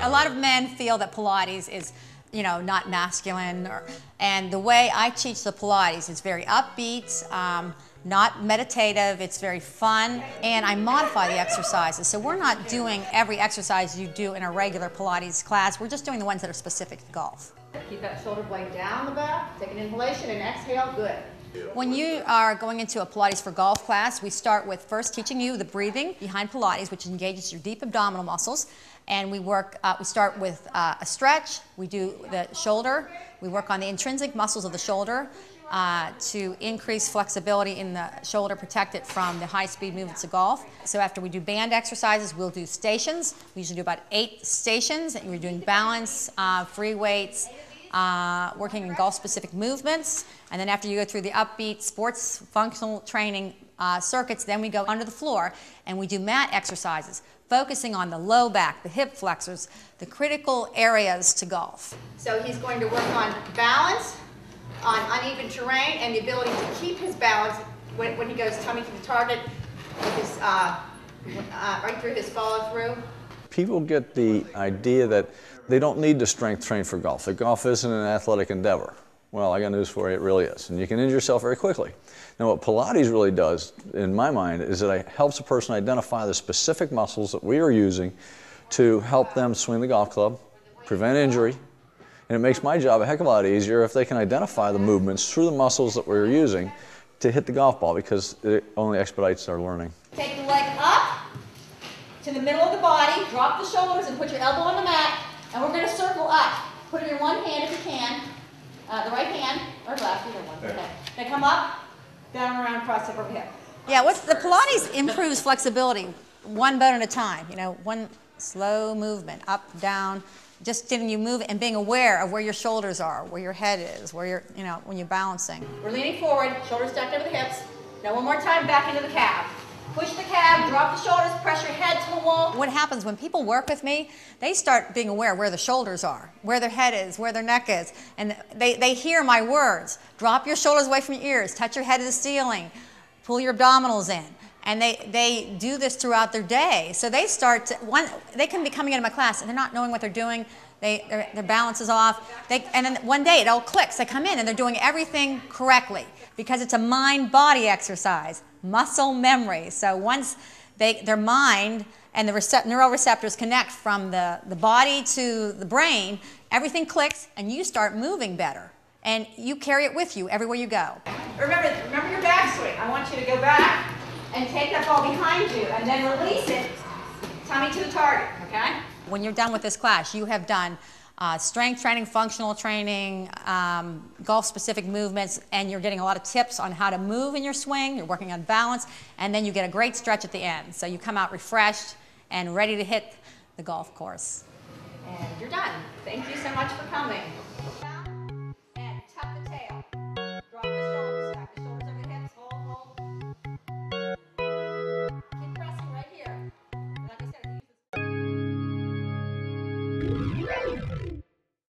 A lot of men feel that Pilates is, not masculine, and the way I teach the Pilates is very upbeat, not meditative, it's very fun, and I modify the exercises. So we're not doing every exercise you do in a regular Pilates class, we're just doing the ones that are specific to golf. Keep that shoulder blade down the back, take an inhalation and exhale, good. When you are going into a Pilates for golf class, we start with first teaching you the breathing behind Pilates, which engages your deep abdominal muscles. And we start with a stretch, we do the shoulder, we work on the intrinsic muscles of the shoulder to increase flexibility in the shoulder, protect it from the high-speed movements of golf. So after we do band exercises, we'll do stations. We usually do about 8 stations, and we're doing balance, free weights, working in golf-specific movements, and then after you go through the upbeat sports functional training circuits, then we go under the floor and we do mat exercises, focusing on the low back, the hip flexors, the critical areas to golf. So he's going to work on balance, on uneven terrain, and the ability to keep his balance when he goes tummy to the target, with his, right through his follow-through. People get the idea that they don't need to strength train for golf, that golf isn't an athletic endeavor. Well, I got news for you, it really is, and you can injure yourself very quickly. Now what Pilates really does, in my mind, is that it helps a person identify the specific muscles that we are using to help them swing the golf club, prevent injury, and it makes my job a heck of a lot easier if they can identify the movements through the muscles that we're using to hit the golf ball, because it only expedites our learning. Take the leg up to the middle of the body, drop the shoulders and put your elbow on the mat, and we're going to circle up. Put it in one hand if you can, the right hand, or left, either one. Okay. Then come up, down, around, cross hip over hip. Yeah, the Pilates improves flexibility one bone at a time, one slow movement, up, down, just getting you move and being aware of where your shoulders are, where your head is, where you're, when you're balancing. We're leaning forward, shoulders stacked over the hips. Now one more time, back into the calf. Push the calf, drop the shoulders, press your head to the wall. What happens when people work with me, they start being aware where the shoulders are, where their head is, where their neck is, and they hear my words. Drop your shoulders away from your ears, touch your head to the ceiling, pull your abdominals in. And they do this throughout their day. So they they can be coming into my class and they're not knowing what they're doing. Their balance is off. And then one day it all clicks. They come in and they're doing everything correctly because it's a mind-body exercise, muscle memory. So once their mind and the neuroreceptors connect from the body to the brain, everything clicks and you start moving better. And you carry it with you everywhere you go. Remember your backswing. I want you to go back and take that ball behind you and then release it, tummy to the target, okay? When you're done with this class, you have done strength training, functional training, golf-specific movements, and you're getting a lot of tips on how to move in your swing, you're working on balance, and then you get a great stretch at the end. So you come out refreshed and ready to hit the golf course. And you're done. Thank you so much for coming.